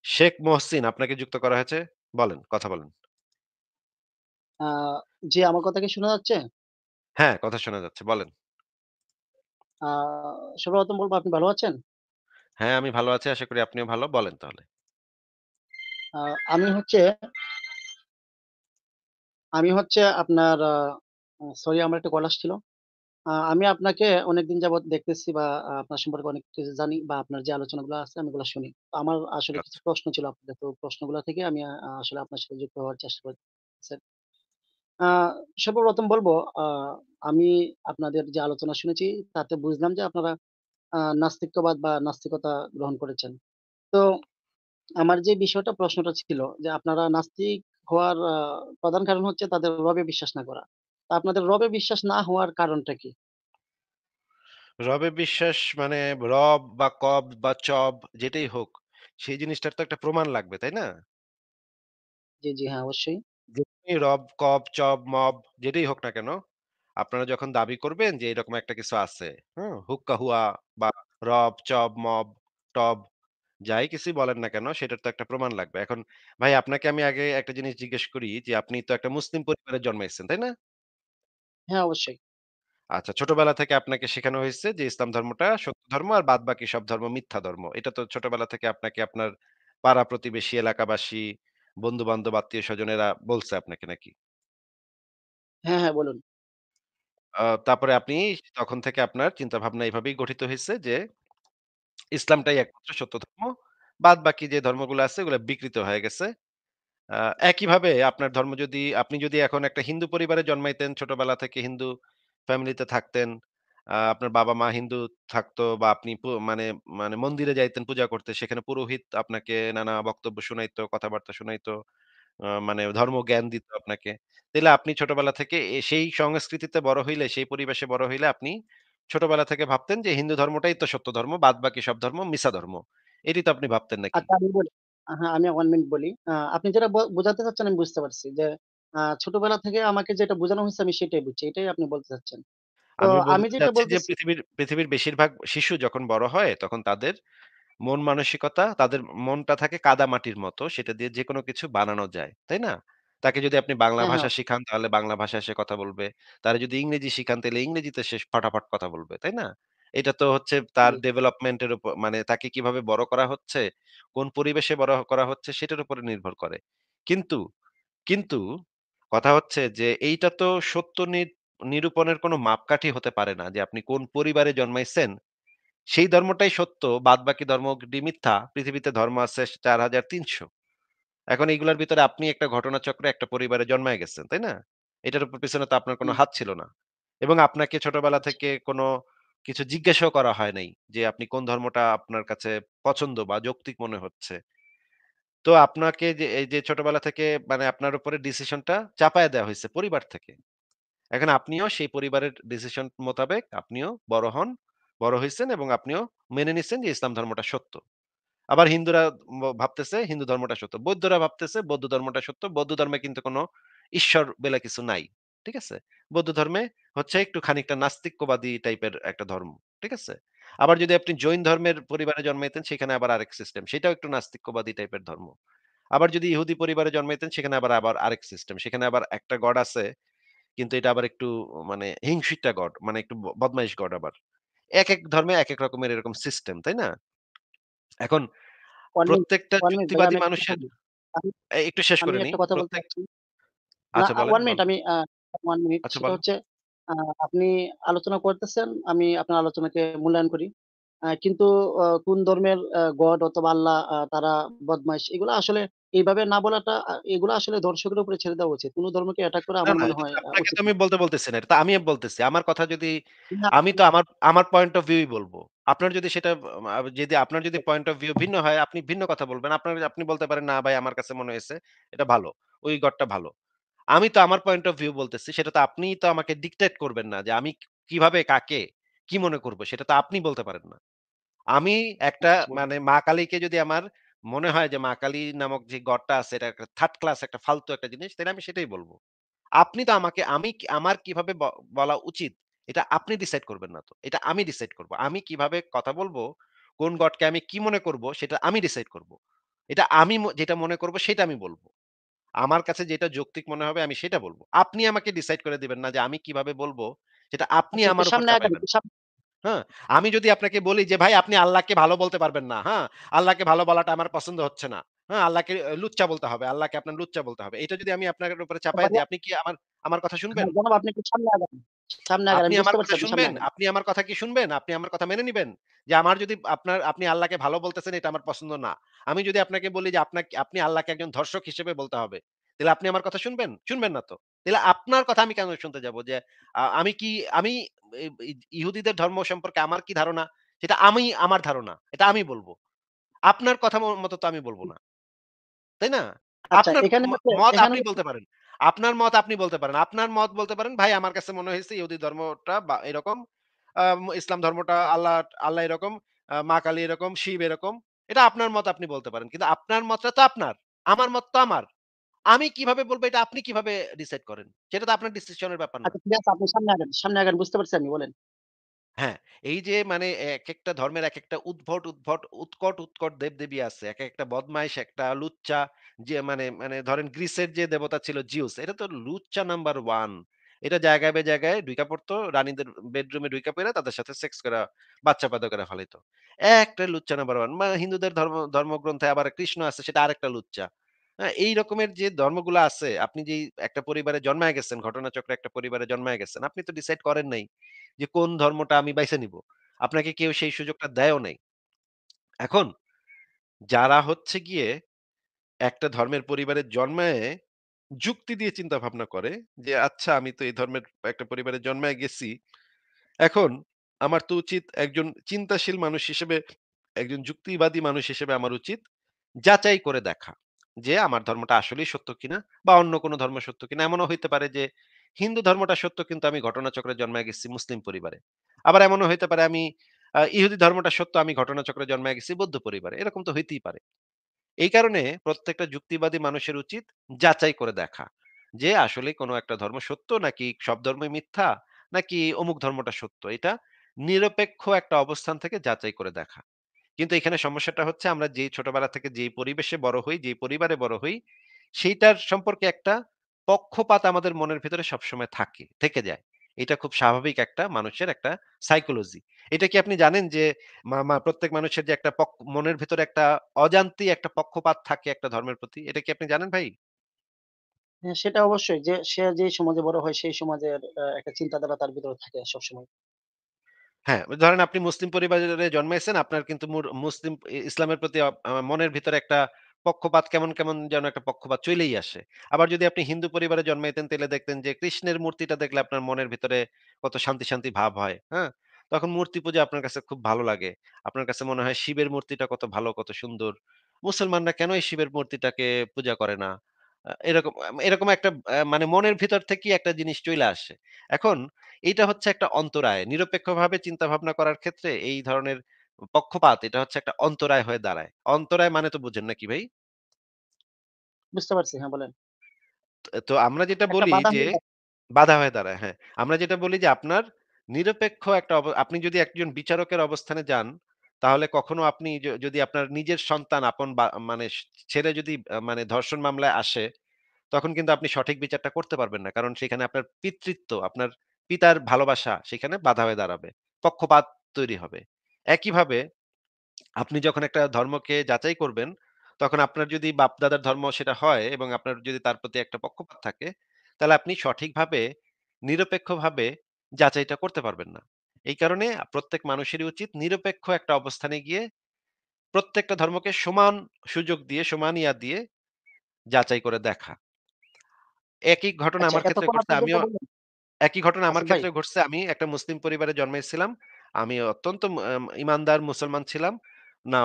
শেখ মহসিন আপনাকে যুক্ত করা হয়েছে। বলেন, কথা বলেন। আ জি, আমার কথা কি শোনা যাচ্ছে? হ্যাঁ, কথা শোনা যাচ্ছে। বলেন। আ সর্বপ্রথম বলব আপনি ভালো আছেন? হ্যাঁ, আমি ভালো আছি। আশা করি আপনিও ভালো। বলেন তাহলে। আ আমি হচ্ছে আমি হচ্ছে আপনার সরি আমার একটা কল আসছিল। আমি আপনাকে অনেকদিন যাবৎ দেখতেছি বা আপনার সম্পর্কে অনেক কিছু জানি বা আপনার যে আলোচনাগুলো আছে আমি ওগুলা শুনি। তো আমার আসলে কিছু আচ্ছা। প্রশ্ন ছিল আপনার। তো প্রশ্নগুলা থেকে আমি আসলে আপনার সাথে যুক্ত হওয়ার চেষ্টা করতেছি। আ সর্বপ্রথম বলব আ আমি আপনাদের যে আলোচনা শুনেছি তাতে বুঝলাম যে আপনারা নাস্তিক্যবাদ বা নাস্তিকতা গ্রহণ করেছেন। তো আমার যে বিষয়টা প্রশ্নটা ছিল যে আপনারা নাস্তিক হওয়ার প্রধান কারণ হচ্ছে তাদের রবে বিশ্বাস না করা। তো আপনাদের রবে বিশ্বাস না হওয়ার কারণটা কি? রবে বিশ্বাস মানে রব বা কব বা চব যেটাই হোক, সেই জিনিসটার তো একটা প্রমাণ লাগবে, তাই না? জি, জি, হ্যাঁ, অবশ্যই। যেকোনোই রব, কব, চব, মব যেটাই হোক না কেন, আপনারা যখন দাবি করবেন যে এরকম একটা কিছু আছে, হুম? হুক্কা হুয়া বা রব, চব, মব, টব যাই কিছুই বলেন না কেন সেটার তো একটা প্রমাণ লাগবে। এখন ভাই আপনাকে আমি আগে একটা জিনিস জিজ্ঞেস করি যে আপনি তো একটা মুসলিম পরিবারে জন্মাইছেন, তাই না? হ্যাঁ, অবশ্যই। আচ্ছা, ছোটবেলা থেকে আপনাকে শেখানো হয়েছে যে ইসলাম ধর্মটা সত্য ধর্ম আর বাদবাকি সব ধর্ম মিথ্যা ধর্ম। এটা তো ছোটবেলা থেকে আপনাকে আপনার পাড়া প্রতিবেশী, এলাকাবাসী, বন্ধু-বান্ধব, আত্মীয়স্বজনেরা বলছে আপনাকে নাকি? হ্যাঁ, হ্যাঁ, বলুন। তারপরে আপনি তখন থেকে আপনার চিন্তাভাবনা এভাবেই গঠিত হইছে যে ইসলামটাই একমাত্র সত্য ধর্ম। বাদবাকি যে ধর্মগুলো আছে এগুলা বিকৃত হয়ে গেছে। আ একইভাবে আপনার ধর্ম যদি আপনি যদি এখন একটা হিন্দু পরিবারে জন্মাইতেন, ছোটবেলা থেকে হিন্দু ফ্যামিলিতে থাকতেন, আপনার বাবা-মা হিন্দু থাকতো বা আপনি মানে মানে মন্দিরে যাইতেন পূজা করতে, সেখানে পুরোহিত আপনাকে নানা বক্তব্য শুনাইতো, কথাবার্তা শুনাইতো, মানে ধর্মজ্ঞান দিত আপনাকে। তাইলে আপনি ছোটবেলা থেকে সেই সংস্কৃতিতে বড় হইলে, সেই পরিবেশে বড় হইলে আপনি ছোটবেলা থেকে ভাবতেন যে হিন্দু ধর্মটাই তো সত্য ধর্ম, বাদবাকি সব ধর্ম মিছা ধর্ম। এটি তো আপনি ভাবতেন নাকি? আচ্ছা আমি বলি হ্যাঁ, আমি 1 মিনিট বলি। আপনি যেটা বোঝাতে চাচ্ছেন আমি বুঝতে পারছি যে ছোটবেলা থেকে আমাকে যেটা বোঝানো হইছে আমি সেটাই বুঝছি। এটাই আপনি বলতে চাচ্ছেন। তো আমি আমি বলতে যেটা চাচ্ছি যে বলতেছি পৃথিবীর বেশিরভাগ শিশু যখন বড় হয় তখন তাদের মন মানসিকতা, তাদের মনটা থাকে কাদামাটির মতো। সেটা দিয়ে যেকোনো কিছু বানানো যায়। তাই না? তাকে যদি আপনি বাংলা হ্যাঁ, হ্যাঁ, ভাষা শিখান তাহলে বাংলা ভাষায় সে কথা বলবে। তারে যদি ইংরেজি শিখান তাহলে ইংরেজিতে সে ফাটাফাট কথা বলবে। তাই না? এটা তো হচ্ছে তার জি। ডেভেলপমেন্ট এর উপর মানে তাকে কিভাবে বড় করা হচ্ছে, কোন পরিবেশে বড় করা হচ্ছে সেটার উপরে নির্ভর করে। কিন্তু, কিন্তু কথা হচ্ছে যে এইটা তো সত্য নিরূপণের কোনো মাপকাঠি হতে পারে না যে আপনি কোন পরিবারে জন্মাইছেন সেই ধর্মটাই সত্য, বাদবাকি ধর্মটি মিথ্যা। পৃথিবীতে ধর্ম আছে ৪৩০০। এখন এইগুলার ভিতরে আপনি একটা ঘটনাচক্রে একটা পরিবারে জন্মায় গেছেন, তাই না? এটার পেছনে তো আপনার কোনো হুম, হাত ছিল না। এবং আপনাকে ছোটবেলা আচ্ছা, থেকে কোনো কিছু জিজ্ঞাসাও করা হয় নাই যে আপনি কোন ধর্মটা আপনার কাছে পছন্দ বা যৌক্তিক মনে হচ্ছে। তো আপনাকে যে এই যে ছোটবেলা থেকে মানে আপনার উপরে ডিসিশনটা চাপায়া দেওয়া হইছে পরিবার থেকে। এখন আপনিও সেই পরিবারের ডিসিশন মোতাবেক আপনিও বড় হন, বড় হইছেন এবং আপনিও মেনে নিচ্ছেন যে ইসলাম ধর্মটা সত্য। আবার হিন্দুরা ভাবতেছে হিন্দু ধর্মটা সত্য। বৌদ্ধরা ভাবতেছে বৌদ্ধ ধর্মটা সত্য। বৌদ্ধ ধর্মে কিন্তু কোনো ঈশ্বর বলে কিছু নাই। ঠিক আছে? বৌদ্ধ ধর্মে হচ্ছে একটু খানিকটা নাস্তিক্যবাদী টাইপের একটা ধর্ম। ঠিক আছে? আবার যদি আপনি জৈন ধর্মের পরিবারে জন্মাইতেন সেখানে আবার আরেক সিস্টেম। সেটাও একটু নাস্তিক্যবাদী টাইপের ধর্ম। আবার যদি ইহুদি পরিবারে জন্মাইতেন সেখানে আবার আরেক সিস্টেম। সেখানে আবার একটা গড আছে কিন্তু এটা আবার একটু মানে হিংসিটা গড। মানে একটু বদমাইশ গড আবার। একেক ধর্মে একেক রকমের এরকম সিস্টেম, তাই না? এখন 1 মিনিট, প্রত্যেকটা 1 মিনিট ভাইয়া যুক্তিবাদী আমি একটা কথা মানুষের বলি। আমি একটু শেষ আমি করে নিই। একটা কথা বলতে চাচ্ছি। না আচ্ছা বলেন, 1 মিনিট আমি 1 মিনিট আচ্ছা সেটা বলেন। হচ্ছে আ আপনি আলোচনা করতেছেন, আমি আপনার আলোচনাকে মূল্যায়ন করি। কিন্তু কোন ধর্মের গড অথবা আল্লাহ তারা বদমাইশ এগুলা আসলে এইভাবে না বলাটা এগুলা আসলে দর্শকের উপরে ছেড়ে দেওয়া উচিত। কোন ধর্মকে অ্যাটাক করা না, আমার না মনে এটা হয় তো আপনাকে তো উচিত আমি না। বলতেছি না। এটা তো আমি বলতেছি। আমার কথা যদি না, আমি তো আমার পয়েন্ট অফ ভিউই বলব। আপনার যদি সেটা যদি আপনার যদি পয়েন্ট অফ ভিউ ভিন্ন হয় আপনি ভিন্ন কথা বলবেন। আপনি বলতে পারেন, "না ভাই আমার কাছে মনে হয়েছে এটা ভালো। ওই গডটা ভালো।" আমি তো আমার পয়েন্ট অফ ভিউ বলতেছি। সেটা তো আপনিই তো আমাকে ডিক্টেট করবেন না যে আমি কিভাবে কাকে কি মনে করব সেটা তো আপনি বলতে পারেন না। আমি একটা আচ্ছা। মানে মা কালীকে যদি আমার মনে হয় যে মা কালী নামক যে গডটা আছে এটা একটা থার্ড ক্লাস একটা ফালতু একটা জিনিস তাইলে আমি সেটাই বলব। আপনি তো আমাকে আমার কিভাবে বলা উচিত এটা আপনি ডিসাইড করবেন না তো। এটা আমি ডিসাইড করব। আমি কিভাবে কথা বলবো, কোন গডকে আমি কি মনে করব সেটা আমি ডিসাইড করব। এটা আমি যেটা মনে করব সেটা আমি বলব। আমার কাছে যেটা যৌক্তিক মনে হবে আমি সেটা বলব। আপনি আমাকে ডিসাইড করে দিবেন না যে আমি কিভাবে বলব, সেটা আপনি আচ্ছা একটু আমার উপর সামনে আগান, চাপাইবেন। একটু সামনে হ্যাঁ? আমি যদি আপনাকে বলি যে, "ভাই আপনি আল্লাহকে ভালো বলতে পারবেন না।" হ্যাঁ? আল্লাহকে ভালো বলাটা আমার পছন্দ হচ্ছে না। হ্যাঁ? আল্লাহকে লুচ্চা বলতে হবে। আল্লাহকে আপনার লুচ্চা বলতে হবে। এটা যদি আমি আপনার উপরে চাপাইয়া ভাইয়া দেই, আপনি কি আমার আমার কথা শুনবেন? হ্যাঁ, জনাব আপনি একটু সামনে আগান। সামনে আগান। আপনি আমি আমার বুঝতে পারছি কথা আপনি সামনে শুনবেন? আগান। আপনি আমার কথা কি শুনবেন? আপনি আমার কথা মেনে নিবেন? যে আমার যদি আপনি আল্লাহকে ভালো বলতেছেন এটা আমার পছন্দ না। আমি যদি আপনাকে বলি যে আপনি আল্লাহকে একজন ধর্ষক হিসেবে বলতে হবে। তাহলে আপনি আমার কথা শুনবেন? শুনবেন না তো। তাহলে আপনার কথা আমি কেন শুনতে যাব? যে আমি কি আমি ইহুদিদের ধর্ম সম্পর্কে আমার কি ধারণা সেটা আমার ধারণা। এটা আমি বলব। আপনার কথা মত তো আমি বলব না। তাই না? আচ্ছা আপনার এখানে হচ্ছে মত এখানে আপনি হচ্ছে বলতে পারেন। আপনার মত আপনি বলতে পারেন। আপনার মত বলতে পারেন, "ভাই আমার কাছে মনে হইছে ইহুদি ধর্মটা বা এরকম, ইসলাম ধর্মটা আল্লাহ এরকম, মা কালী এরকম, শিব এরকম।" এটা আপনার মত আপনি বলতে পারেন। কিন্তু আপনার মতটা তো আপনার। আমার মত তো আমার। আমি কিভাবে বলব এটা আপনি কিভাবে ডিসাইড করেন? সেটা তো আপনার ডিসিশন এর ব্যাপার না। আচ্ছা ঠিক আছে আপনি সামনে আগান। সামনে আগান বুঝতে পারছি আমি বলেন। হ্যাঁ, এই যে মানে একেকটা ধর্মের একেকটা উৎকট দেবদেবী আছে। একেকটা বদমাইশ, একটা লুচ্চা যে মানে ধরেন গ্রিসের যে দেবতা ছিল জিউস, এটা তো লুচ্চা নাম্বার 1। এটা জায়গায় জায়গায় ঢুইকা পড়তো, রানীদের বেডরুমে ঢুইকা পইড়া তাদের সাথে সেক্স কইরা বাচ্চা পয়দা করে ফেলাইতো। একটা লুচ্চা নাম্বার 1। হিন্দুদের ধর্মগ্রন্থে আবার কৃষ্ণ আছে সেটা আরেকটা লুচ্চা। হ্যাঁ, এই রকমের যে ধর্মগুলা আছে, আপনি যেই একটা পরিবারে জন্মায় গেছেন, ঘটনাচক্রে একটা পরিবারে জন্মায় গেছেন, আপনি তো ডিসাইড করেন নাই যে কোন ধর্মটা আমি বাইছে নিবো। আপনাকে কেউ সেই সুযোগটা দেয়ও নাই। এখন যারা হচ্ছে গিয়ে একটা ধর্মের পরিবারে জন্মায়ে যুক্তি দিয়ে চিন্তা ভাবনা করে যে, আচ্ছা আমি তো এই ধর্মের একটা পরিবারে জন্মায় গেছি। এখন আমার তো উচিত একজন চিন্তাশীল মানুষ হিসেবে, একজন যুক্তিবাদী মানুষ হিসেবে আমার উচিত যাচাই করে দেখা যে আমার ধর্মটা আসলেই সত্য কিনা বা অন্য কোনো ধর্ম সত্য কিনা। এমনও হইতে পারে যে হিন্দু ধর্মটা সত্য কিন্তু আমি ঘটনাচক্রে জন্মায় গেছি মুসলিম পরিবারে। আবার এমনও হইতে পারে আমি ইহুদি ধর্মটা সত্য আমি ঘটনাচক্রে জন্মায় গেছি বৌদ্ধ পরিবারে। এরকম তো হইতেই পারে। এই কারণে প্রত্যেকটা যুক্তিবাদী মানুষের উচিত যাচাই করে দেখা যে আসলে কোনো একটা ধর্ম সত্য নাকি সব ধর্মই মিথ্যা নাকি অমুক ধর্মটা সত্য। এটা নিরপেক্ষ একটা অবস্থান থেকে যাচাই করে দেখা। কিন্তু এখানে সমস্যাটা হচ্ছে আমরা যেই ছোটবেলা থেকে যেই পরিবেশে বড় হই, যেই পরিবারে বড় হই, সেইটার সম্পর্কে একটা পক্ষপাত আমাদের মনের ভেতরে সবসময় থেকে যায়। এটা খুব স্বাভাবিক একটা মানুষের একটা সাইকোলজি। এটা কি আপনি জানেন যে মা মা প্রত্যেক মানুষের যে একটা মনের ভেতরে একটা অজান্তেই একটা পক্ষপাত থাকে একটা ধর্মের প্রতি। এটা কি আপনি জানেন ভাই? হ্যাঁ, সেটা অবশ্যই যে সে যেই সমাজে বড় হয় সেই সমাজের একটা চিন্তাধারা তার ভিতরে থাকে সবসময়। হ্যাঁ, ধরেন আপনি মুসলিম পরিবারে জন্মাইছেন, আপনার কিন্তু মুসলিম ইসলামের প্রতি মনের ভিতরে একটা পক্ষপাত কেমন যেন একটা পক্ষপাত চইলেই আসে। আবার যদি আপনি হিন্দু পরিবারে জন্মাইতেন তাইলে দেখতেন যে কৃষ্ণের মূর্তিটা দেখলে আপনার মনের ভিতরে কত শান্তি ভাব হয়। হ্যাঁ? তখন মূর্তি পূজা আপনার কাছে খুব ভালো লাগে। আপনার কাছে মনে হয় শিবের মূর্তিটা কত ভালো, কত সুন্দর। মুসলমানরা কেন এই শিবের মূর্তিটাকে পূজা করে না? এরকম একটা মানে মনের ভিতর থেকেই একটা জিনিস চইলা আসে। এখন এইটা হচ্ছে একটা অন্তরায়। নিরপেক্ষভাবে চিন্তাভাবনা করার ক্ষেত্রে এই ধরনের পক্ষপাত এটা হচ্ছে একটা অন্তরায় হয়ে দাঁড়ায়। অন্তরায় মানে তো বুঝেন নাকি ভাই? বুঝতে পারছি। হ্যাঁ, বলেন। তো আমরা যেটা একটা বলি বাধা যে হয়ে দাঁড়ায়। বাধা হয়ে দাঁড়ায়, হ্যাঁ। আমরা যেটা বলি যে আপনার নিরপেক্ষ একটা আপনি যদি একজন বিচারকের অবস্থানে যান, তাহলে কখনো আপনি যদি আপনার নিজের সন্তান আপন মানে ছেলে যদি মানে ধর্ষণ মামলায় আসে, তখন কিন্তু আপনি সঠিক বিচারটা করতে পারবেন না। কারণ সেখানে আপনার পিতৃত্ব, আপনার পিতার ভালোবাসা সেখানে বাধা হয়ে দাঁড়াবে। পক্ষপাত তৈরি হবে। একইভাবে আপনি যখন একটা ধর্মকে যাচাই করবেন, তখন আপনার যদি বাপ-দাদার ধর্ম সেটা হয় এবং আপনার যদি তার প্রতি একটা পক্ষপাত থাকে, তাহলে আপনি সঠিকভাবে, নিরপেক্ষভাবে যাচাইটা করতে পারবেন না। এই কারণে প্রত্যেক মানুষেরই উচিত নিরপেক্ষ একটা অবস্থানে গিয়ে প্রত্যেকটা ধর্মকে সমান সুযোগ দিয়ে, সমান দিয়ে যাচাই করে দেখা। একই ঘটনা আচ্ছা আমার ক্ষেত্রে এতক্ষণ ঘটছে। আপনি যেটা বললেন একই ঘটনা আমার আসাদ ভাই, ক্ষেত্রেও ঘটছে। আমি একটা মুসলিম পরিবারে জন্মেছিলাম। আমি অত্যন্ত ইমানদার মুসলমান ছিলাম।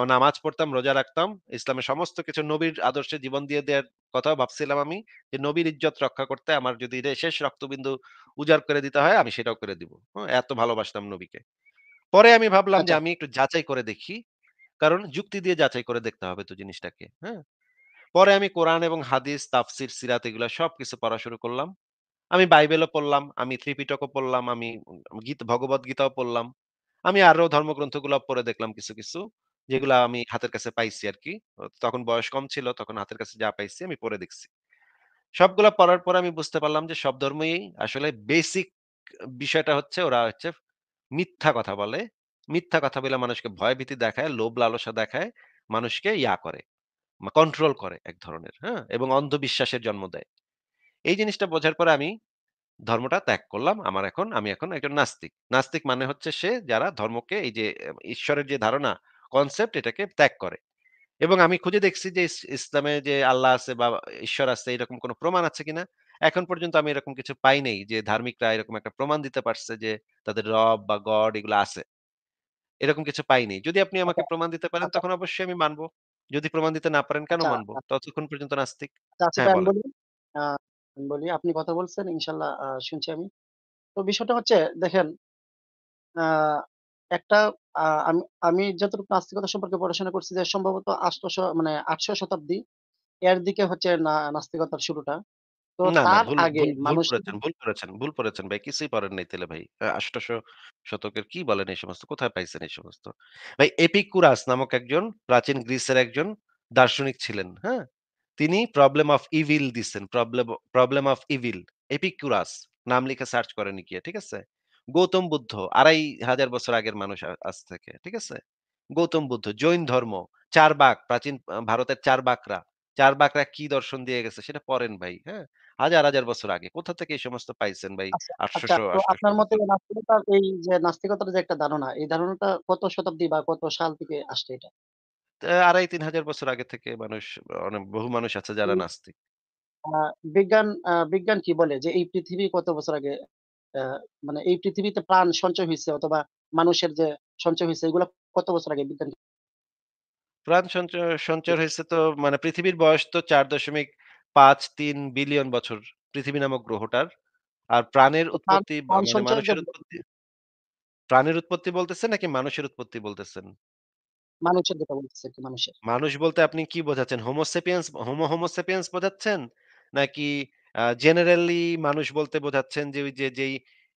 নামাজ পড়তাম, রোজা রাখতাম। ইসলামের সমস্ত কিছু নবীর আদর্শে জীবন দিয়ে দেওয়ার কথাও ভাবছিলাম আমি। যে নবীর ইজ্জত রক্ষা করতে আমার যদি শেষ রক্তবিন্দু উজাড় করে দিতে হয় আমি সেটাও করে দিব। এত ভালোবাসতাম নবীকে। পরে আমি ভাবলাম যে আচ্ছা, আমি একটু যাচাই করে দেখি। কারণ যুক্তি দিয়ে যাচাই করে দেখতে হবে তো জিনিসটাকে। হ্যাঁ? পরে আমি কোরআন এবং হাদিস, তাফসির, সিরাত এগুলা সবকিছু পড়া শুরু করলাম। আমি বাইবেলও পড়লাম, আমি ত্রিপিটকও পড়লাম, আমি ভগবদ্গীতাও পড়লাম। আমি আরো ধর্মগ্রন্থগুলো পড়ে দেখলাম কিছু। যেগুলা আমি হাতের কাছে পাইছি আরকি। তখন বয়স কম ছিল, তখন হাতের কাছে যা পাইছি আমি পড়ে দেখছি। সবগুলা পড়ার পর আমি বুঝতে পারলাম যে সব ধর্মই আসলে বেসিক বিষয়টা হচ্ছে ওরা হচ্ছে মিথ্যা কথা বলে। মিথ্যা কথা বলে মানুষকে ভয়ভীতি দেখায়, লোভ লালসা দেখায়, মানুষকে করে, কন্ট্রোল করে এক ধরনের, হ্যাঁ? এবং অন্ধবিশ্বাসের জন্ম দেয়। এই জিনিসটা বোঝার পরে আমি ধর্মটা ত্যাগ করলাম। আমি এখন একজন নাস্তিক। নাস্তিক মানে হচ্ছে সে যারা ধর্মকে এই যে ঈশ্বরের যে ধারণা, কনসেপ্ট এটাকে ত্যাগ করে। এবং আমি খুঁজে দেখছি যে ইসলামে যে আল্লাহ আছে বা ঈশ্বর আছে এরকম কোন প্রমাণ আছে কিনা। এখন পর্যন্ত আমি এরকম কিছু পাই নাই যে ধার্মিকরা এরকম একটা প্রমাণ দিতে পারছে যে তাদের রব বা গড এগুলো আছে। এরকম কিছু পাইনি। যদি আপনি আমাকে আচ্ছা, প্রমাণ দিতে পারেন আচ্ছা, তখন অবশ্যই আমি মানব। যদি প্রমাণ দিতে না পারেন কেন আচ্ছা, মানব? ততক্ষণ পর্যন্ত নাস্তিক। আচ্ছা, হ্যাঁ, আচ্ছা, আমি বলেন। বলি। আ আমি বলি, আপনি কথা বলছেন ইনশাআল্লাহ শুনছি আমি। তো বিষয়টা হচ্ছে দেখেন, আ একটা আমি আমি যতটুকু নাস্তিকতা সম্পর্কে পড়াশোনা করছি যে সম্ভবত ৮০০ শতাব্দী এর দিকে হচ্ছে নাস্তিকতার শুরুটা। তো না, না, তার ভুল আগে ভুল ভুল মানুষের করেছেন, ভুল করেছেন, ভুল করেছেন ভাই। কিছুই পড়েন নাই তাইলে ভাই। ৮০০ শতকের কি বলেন এই সমস্ত? কোথায় পাইছেন এই সমস্ত? ভাই এপিকুরাস নামক একজন প্রাচীন গ্রিসের একজন দার্শনিক ছিলেন, হ্যাঁ? তিনি প্রবলেম অফ ইভিল দিছেন। Problem of evil. এপিকুরাস নাম লিখে সার্চ করেন গিয়ে, ঠিক আছে? গৌতম বুদ্ধ ২৫০০ বছর আগের মানুষ আজ থেকে, ঠিক আছে? গৌতম বুদ্ধ, জৈন ধর্ম, চারবাক প্রাচীন ভারতের চারবাকরা। চারবাকরা কি দর্শন দিয়ে গেছে সেটা পড়েন ভাই, হ্যাঁ? হাজার বছর আগে। কোথা থেকে এই সমস্ত পাইছেন ভাই? আচ্ছা, আচ্ছা। ৮০০ তো ৮০০ আপনার মতে বছর। নাস্তিকতার যে একটা ধারণা, এই ধারণাটা কত শতাব্দী বা কত সাল থেকে আসছে এটা? ২,৫০০-৩,০০০ বছর আগে থেকে মানুষ অনেক বহু মানুষ আছে যারা এই নাস্তিক। আ বিজ্ঞান কি বলে যে এই পৃথিবী কত বছর আগে আ মানে এই পৃথিবীতে প্রাণ সঞ্চয় হইছে অথবা মানুষের যে সঞ্চয় হইছে এগুলা কত বছর আগে বিজ্ঞান প্রাণ সঞ্চার হইছে তো মানে পৃথিবীর বয়স তো ৪.53 বিলিয়ন বছর পৃথিবী নামক গ্রহটার। আর প্রাণের তো উৎপত্তি প্রাণ মানে সঞ্চয়ের যে মানুষের উৎপত্তি প্রাণের উৎপত্তি বলতেছেন নাকি মানুষের উৎপত্তি বলতেছেন? মানুষের যেটা বলতেছে আরকি মানুষের। মানুষ বলতে আপনি কি বোঝাচ্ছেন? হোমো সেপিয়েন্স বোঝাচ্ছেন? নাকি জেনারেলি মানুষ বলতে বোঝাচ্ছেন যে ওই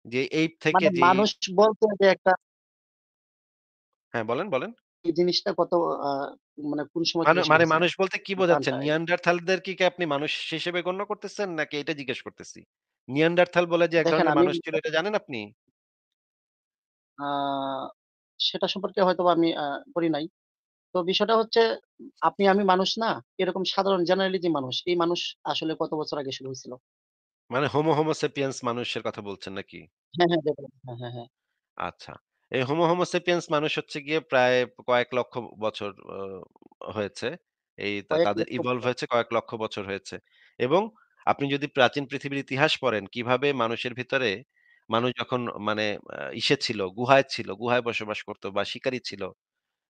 যে এপ থেকে মানে যেই মানুষ বলতে যে একটা হ্যাঁ, বলেন, বলেন। এই জিনিসটা কত আ মানে কোন সময় মানে থেকে শুরু মানে হইছে? মানুষ বলতে কি বোঝাচ্ছেন? প্রাণটা নিয়ানডারথালদেরকে কি আপনি মানুষ হিসেবে গণ্য করতেছেন নাকি এটা জিজ্ঞেস করতেছি? নিয়ানডারথাল বলে যে এক দেখেন ধরনের আমি মানুষ ছিল এটা জানেন আপনি? আ সেটা সম্পর্কে হয়তোবা আমি পড়ি নাই। তো বিষয়টা হচ্ছে আমি মানুষ না, এরকম সাধারণ জেনারেলি যে মানুষ, এই মানুষ আসলে কত বছর আগে শুরু হয়েছিল? মানে হোমো সেপিয়েন্স মানুষের কথা বলছেন নাকি? হ্যাঁ, হ্যাঁ, হ্যাঁ, হ্যাঁ, হ্যাঁ। আচ্ছা। এই হোমো সেপিয়েন্স মানুষ হচ্ছে গিয়ে প্রায় কয়েক লক্ষ বছর হয়েছে। এই কয়েক তাদের লক্ষ ইভলভ বছর। হয়েছে কয়েক লক্ষ বছর হয়েছে। এবং আপনি যদি প্রাচীন পৃথিবীর ইতিহাস পড়েন কিভাবে মানুষের ভিতরে মানুষ যখন মানে ছিল, গুহায় বসবাস করত বা শিকারী ছিল।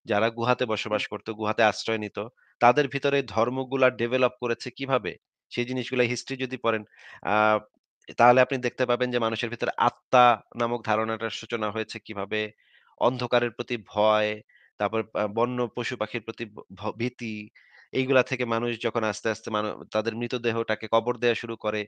যারা গুহাতে হুম, বসবাস করত, গুহাতে আশ্রয় নিত, তাদের ভিতরে ধর্মগুলা ডেভেলপ করেছে কিভাবে? সেই জিনিসগুলা হিস্ট্রি যদি পড়েন, আ তাহলে আপনি দেখতে পাবেন যে মানুষের ভিতরে আত্মা নামক ধারণাটার সূচনা হয়েছে কিভাবে? অন্ধকারের প্রতি ভয়, তারপর বন্য পশু-পাখির প্রতি ভীতি, এইগুলা থেকে মানুষ যখন আস্তে আস্তে তাদের মৃতদেহটাকে কবর দেয়া শুরু করে,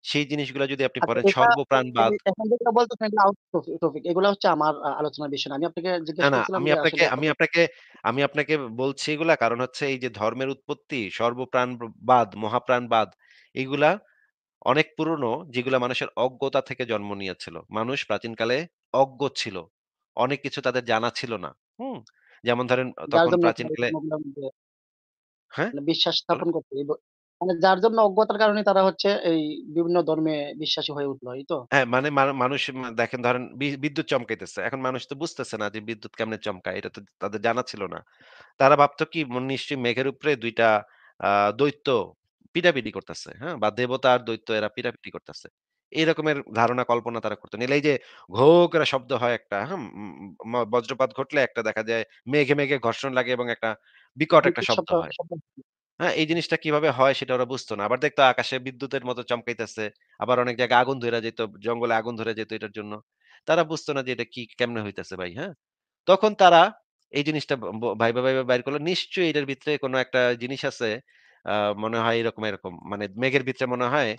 সেই জিনিসগুলা যদি আপনি আচ্ছা, পড়েন এটা সর্বপ্রাণবাদ। এখন যেগুলো বলতেছেন এগুলো আউট টপিক। এগুলা হচ্ছে আমার আলোচনার বিষয় না। আমি আপনাকে না, জিজ্ঞেস না। করছিলাম আমি যে আপনাকে আসলে আমি আপনাকে আমি আপনাকে বলছি এগুলা কারণ হচ্ছে এই যে ধর্মের উৎপত্তি, সর্বপ্রাণবাদ, মহাপ্রাণবাদ এগুলা অনেক পুরনো যেগুলা মানুষের অজ্ঞতা থেকে জন্ম নিয়েছিল। মানুষ প্রাচীনকালে অজ্ঞ ছিল। অনেক কিছু তাদের জানা ছিল না। হুম? যেমন ধরেন যার তখন জন্য আপনার এই প্রাচীনকালে ধর্মগুলোর মধ্যে হ্যাঁ? মানে বিশ্বাস বলেন। স্থাপন করতে মানে যার জন্য অজ্ঞতার কারণে তারা হচ্ছে এই বিভিন্ন ধর্মে বিশ্বাসী হয়ে উঠলো, এই তো? হ্যাঁ, মানে মানুষ দেখেন ধরেন বিদ্যুৎ চমকাইতেছে। এখন মানুষ তো বুঝতেছে না যে বিদ্যুৎ কেমনে চমকায়। এটা তো তাদের জানা ছিল না। তারা ভাবতো কি নিশ্চয়ই মেঘের উপরে ২ টা আ দৈত্য পিটাপিটি করতেছে, হ্যাঁ? বা দেবতা আর দৈত্য এরা পিটাপিটি করতেছে। এই রকমের ধারণা কল্পনা তারা করত। নইলে এই যে ঘো করে শব্দ হয় একটা, হুম? বজ্রপাত ঘটলে একটা দেখা যায় মেঘে ঘর্ষণ লাগে এবং একটা বিকট একটা বিদ্যুৎ শব্দ শব্দ হয়। শব্দ হ্যাঁ, এই জিনিসটা কিভাবে হয় সেটা ওরা বুঝত না। আবার দেখতো আকাশে বিদ্যুতের মতো চমকাইতেছে। আবার অনেক জায়গায় আগুন ধইরা যেত, জঙ্গলে আগুন ধরে যেত এটার জন্য। তারা বুঝত না যে এটা কি কেমনে হইতেছে ভাই, হ্যাঁ? তখন তারা এই জিনিসটা ভাইবা বাইর করল। নিশ্চয়ই এটার ভিতরে কোনো একটা জিনিস আছে। আ মনে হয় এরকম। মানে মেঘের ভিতরে মনে হয়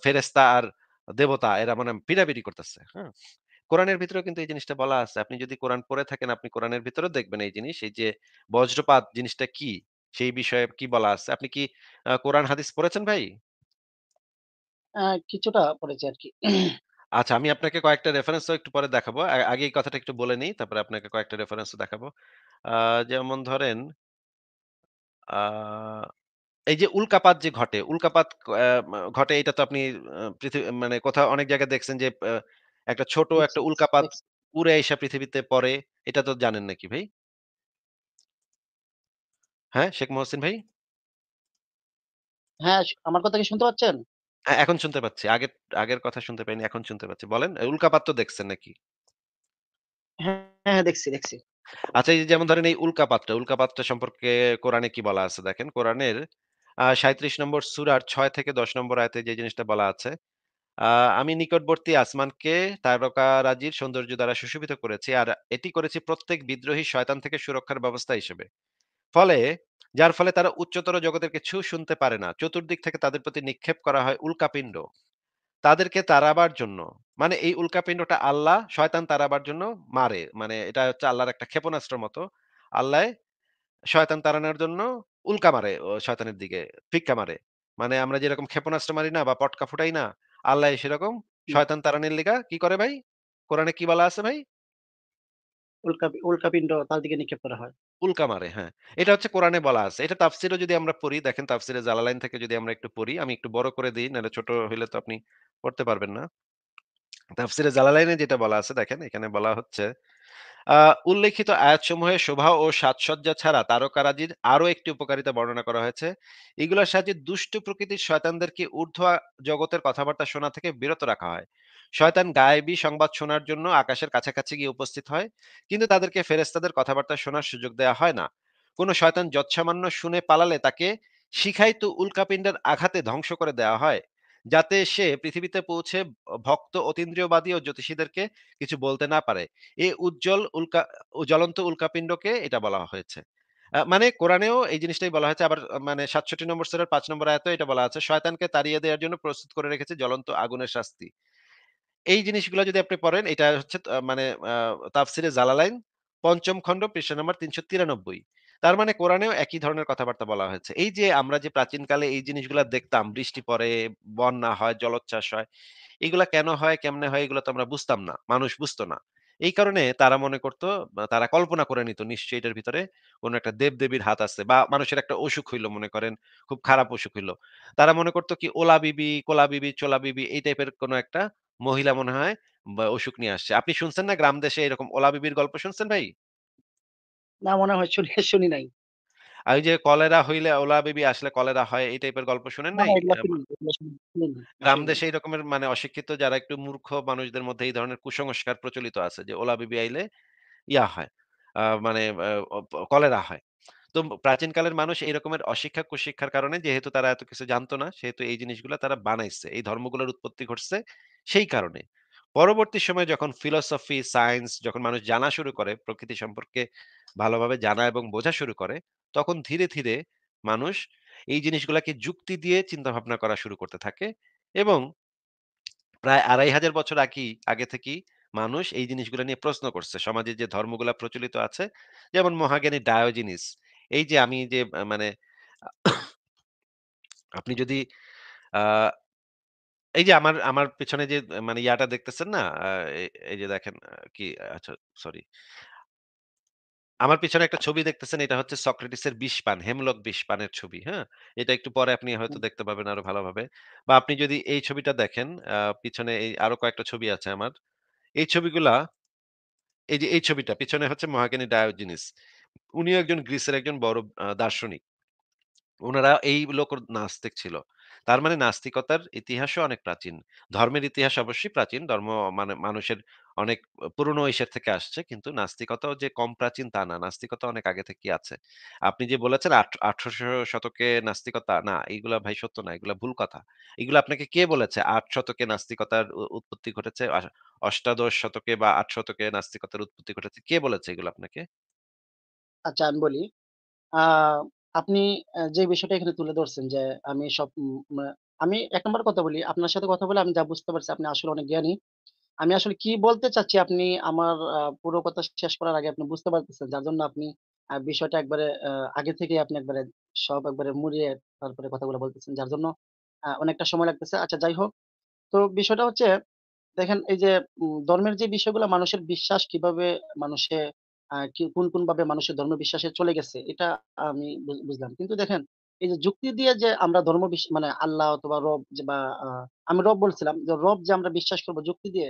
ফেরেশতা আর দেবতা এরা মনে হয় পিটাপিটি করতেছে, হ্যাঁ? কোরআনের ভিতরেও কিন্তু এই জিনিসটা বলা আছে। আপনি যদি কোরআন পড়ে থাকেন, আপনি কোরআনের ভিতরেও দেখবেন এই জিনিস। এই যে বজ্রপাত জিনিসটা কি? সেই বিষয়ে কি বলা আছে? আপনি কি কোরআন হাদিস পড়েছেন ভাই? কিছুটা পড়েছি আরকি। আচ্ছা, আমি আপনাকে কয়েকটা রেফারেন্সও একটু পরে দেখাবো। আগে এই কথাটা একটু বলে নিই, তারপরে আপনাকে কয়েকটা রেফারেন্সও দেখাবো। আ যেমন ধরেন আ এই যে উল্কাপাত যে ঘটে, উল্কাপাত ঘটে এটা তো আপনি মানে কোথাও অনেক জায়গায় দেখছেন যে একটা ছোট দেখছি, একটা দেখছি, উল্কাপাত দেখছি। উড়ে আইসা পৃথিবীতে পড়ে। এটা তো জানেন নাকি ভাই? হ্যাঁ, শেখ মহসিন ভাই? হ্যাঁ, আমার কথা কি শুনতে পাচ্ছেন? হ্যাঁ, এখন শুনতে পাচ্ছি। আগের কথা শুনতে পাইনি, এখন শুনতে পাচ্ছি। বলেন, উল্কাপাত তো দেখছেন নাকি? হ্যাঁ, হ্যাঁ, দেখছি, দেখছি। আচ্ছা, এই যে যেমন ধরেন এই উল্কাপাতটা সম্পর্কে কোরআনে কি বলা আছে দেখেন। কোরআনের ৩৭ নম্বর সূরার ৬ থেকে ১০ নম্বর আয়াতে যে জিনিসটা বলা আছে, আ আমি নিকটবর্তী আসমানকে তারকারাজির সৌন্দর্য দ্বারা সুশোভিত করেছি। আর এটি করেছি প্রত্যেক বিদ্রোহী শয়তান থেকে সুরক্ষার ব্যবস্থা হিসেবে। ফলে যার ফলে তারা উচ্চতর জগতের কিছু শুনতে পারে না। চতুর্দিক থেকে তাদের প্রতি নিক্ষেপ করা হয় উল্কাপিণ্ড। তাদেরকে তাড়াবার জন্য। মানে এই উল্কাপিন্ডটা আল্লাহ শয়তান তাড়াবার জন্য মারে। মানে এটা হচ্ছে আল্লাহর একটা ক্ষেপণাস্ত্রের মতো। আল্লাহ শয়তান তাড়ানোর জন্য উল্কা মারে শয়তানের দিকে, ফিক্কা মারে। মানে আমরা যেরকম ক্ষেপণাস্ত্র মারি না বা পটকা ফুটাই না? আল্লাহ সেরকম হুম, শয়তান তাড়ানির লিগা কি করে ভাই? কোরআনে কি বলা আছে ভাই? উল্কাপিন্ড তার দিকে নিক্ষেপ করা হয়। উল্কা মারে, হ্যাঁ। এটা হচ্ছে কোরআনে বলা আছে। এটা তাফসিরেও যদি আমরা পড়ি, দেখেন তাফসিরে জালালাইন থেকে যদি আমরা একটু পড়ি, আমি একটু বড় করে দিই, নাহলে ছোট হইলে তো আপনি পড়তে পারবেন না। তাফসিরে জালালাইনে যেটা বলা আছে দেখেন, এখানে বলা হচ্ছে আ উল্লেখিত আয়াতসমূহে শোভা ও সাজসজ্জা ছাড়া তারকারাজির আরো একটি উপকারিতা বর্ণনা করা হয়েছে। এগুলোর সাহায্যে দুষ্ট প্রকৃতির শয়তানদেরকে ঊর্ধ্ব জগতের কথাবার্তা শোনা থেকে বিরত রাখা হয়। শয়তান গায়েবী সংবাদ শোনার জন্য আকাশের কাছাকাছি গিয়ে উপস্থিত হয়, কিন্তু তাদেরকে ফেরেশতাদের কথাবার্তা শোনার সুযোগ দেয়া হয় না। কোন শয়তান যৎসামান্য শুনে পালালে তাকে শিখায়িত উল্কাপিন্ডের আঘাতে ধ্বংস করে দেওয়া হয়, যাতে সে পৃথিবীতে পৌঁছে ভক্ত অতীন্দ্রিয়বাদী ও জ্যোতিষীদেরকে কিছু বলতে না পারে। এই জ্বলন্ত উল্কাপিন্ডকে এটা বলা হয়েছে। মানে কোরআনেও এই জিনিসটাই বলা হয়েছে। আবার মানে ৬৭ নম্বর সূরার ৫ নম্বর আয়াতেও এটা বলা আছে। শয়তানকে তাড়িয়ে দেওয়ার জন্য প্রস্তুত করে রেখেছে জ্বলন্ত আগুনের শাস্তি। এই জিনিসগুলা যদি আপনি পড়েন, এটা হচ্ছে মানে আ তাফসিরে জালালাইন ৫ম খন্ড পৃষ্ঠা নাম্বার ৩৯৩। তার মানে কোরআনেও একই ধরনের কথাবার্তা বলা হয়েছে। এই যে আমরা যে প্রাচীনকালে এই জিনিসগুলা দেখতাম, বৃষ্টি পড়ে, বন্যা হয়, জলোচ্ছ্বাস হয়। এগুলা কেন হয়, কেমনে হয় এগুলা তো আমরা বুঝতাম না। মানুষ বুঝতো না। এই কারণে তারা মনে করত তারা কল্পনা করে নিত নিশ্চয়ই এটার ভিতরে কোন একটা দেব-দেবীর হাত আছে বা মানুষের একটা অসুখ হইল মনে করেন, খুব খারাপ অসুখ হইল। তারা মনে করত কি ওলা বিবি, কোলা বিবি, চোলা বিবি এই টাইপের কোন একটা মহিলা মনে হয় বা অসুখ নিয়ে আসছে। আপনি শুনছেন না গ্রাম দেশে এরকম ওলা বিবির গল্প শুনছেন ভাই? না মনে হয় শুনি নাই। আর ওই যে কলেরা হইলে ওলা বিবি আসলে কলেরা হয় এই টাইপের গল্প শুনেন না, নাই? না এগুলা শুনিনি, এগুলা শুনিনি, গ্রাম আসলে নাই। দেশে এই রকমের মানে অশিক্ষিত যারা একটু মূর্খ মানুষদের মধ্যে এই ধরনের কুসংস্কার প্রচলিত আছে যে ওলা বিবি আইলে ইয়া হয়। মানে কলেরা হয়। তো প্রাচীনকালের মানুষ এই রকমের অশিক্ষা কুশিক্ষার কারণে যেহেতু তারা এত কিছু জানতো না, সেহেতু এই জিনিসগুলা তারা বানাইছে। এই ধর্মগুলোর উৎপত্তি ঘটছে সেই কারণে। পরবর্তী সময়ে যখন ফিলোসফি, সায়েন্স যখন মানুষ জানা শুরু করে, প্রকৃতি সম্পর্কে ভালোভাবে জানা এবং বোঝা শুরু করে, তখন ধীরে, ধীরে মানুষ এই জিনিসগুলাকে যুক্তি দিয়ে চিন্তাভাবনা করা শুরু করতে থাকে এবং প্রায় ২৫০০ বছর আগে থেকেই মানুষ এই জিনিসগুলা নিয়ে প্রশ্ন করছে। সমাজে যে ধর্মগুলা প্রচলিত আছে, যেমন মহাজ্ঞানী ডায়োজিনিস। এই যে আমি যে মানে আপনি যদি আ এই যে আমার আমার পেছনে যে মানে ইয়াটা দেখতেছেন না? এই যে দেখেন কি আচ্ছা সরি। আমার পিছনে একটা ছবি দেখতেছেন, এটা হচ্ছে সক্রেটিসের বিষপান, হেমলক বিষপানের ছবি, হ্যাঁ? এটা একটু পরে আপনি হয়তো হুম, দেখতে পাবেন আরো ভালোভাবে। বা আপনি যদি এই ছবিটা দেখেন, পিছনে এই আরো কয়েকটা ছবি আছে আমার। এই ছবিগুলা এই যে এই ছবিটা পিছনে হচ্ছে মহাজ্ঞানী ডায়োজিনিস। উনিও একজন গ্রিসের একজন বড় দার্শনিক। উনারা এই লোক নাস্তিক ছিল। তার মানে নাস্তিকতার ইতিহাসও অনেক প্রাচীন। ধর্মের ইতিহাস অবশ্যই প্রাচীন। ধর্ম মানে মানুষের অনেক পুরনো ইসের থেকে আসছে। কিন্তু নাস্তিকতাও যে কম প্রাচীন তা না। নাস্তিকতা অনেক আগে থেকেই আছে। আপনি যে বলেছেন ১৮০০ শতকে নাস্তিকতা, না এগুলা ভাই সত্য না। এগুলা ভুল কথা। এগুলা আপনাকে কে বলেছে ৮ শতকে নাস্তিকতার উৎপত্তি ঘটেছে? অষ্টাদশ শতকে বা ৮ শতকে নাস্তিকতার উৎপত্তি ঘটেছে। কে বলেছে এগুলো আপনাকে? আচ্ছা আমি বলি। আ আপনি যে বিষয়টা এখানে তুলে ধরছেন যে আমি সব উম মা আমি ১ নাম্বার কথা বলি, আপনার সাথে কথা বলে আমি যা বুঝতে পারছি আপনি আসলে অনেক জ্ঞানী। আমি আসলে কি বলতে চাচ্ছি আপনি আমার পুরো কথা শেষ করার আগে আপনি বুঝতে পারতেছেন। যার জন্য আপনি বিষয়টা একবারে আগে থেকেই আপনি একবারে সব একবারে মুড়িয়ে তারপরে কথাগুলো বলতেছেন। যার জন্য অনেকটা সময় লাগতেছে। আচ্ছা যাই হোক। তো বিষয়টা হচ্ছে দেখেন এই যে ধর্মের যে বিষয়গুলা মানুষের বিশ্বাস কিভাবে মানুষে কোন ভাবে মানুষের ধর্ম বিশ্বাসে চলে গেছে এটা আমি বুঝলাম। কিন্তু দেখেন এই যে যুক্তি দিয়ে যে আমরা ধর্ম মানে আল্লাহ অথবা রব যে বা আ আমি রব বলছিলাম যে রব যে আমরা বিশ্বাস করব যুক্তি দিয়ে।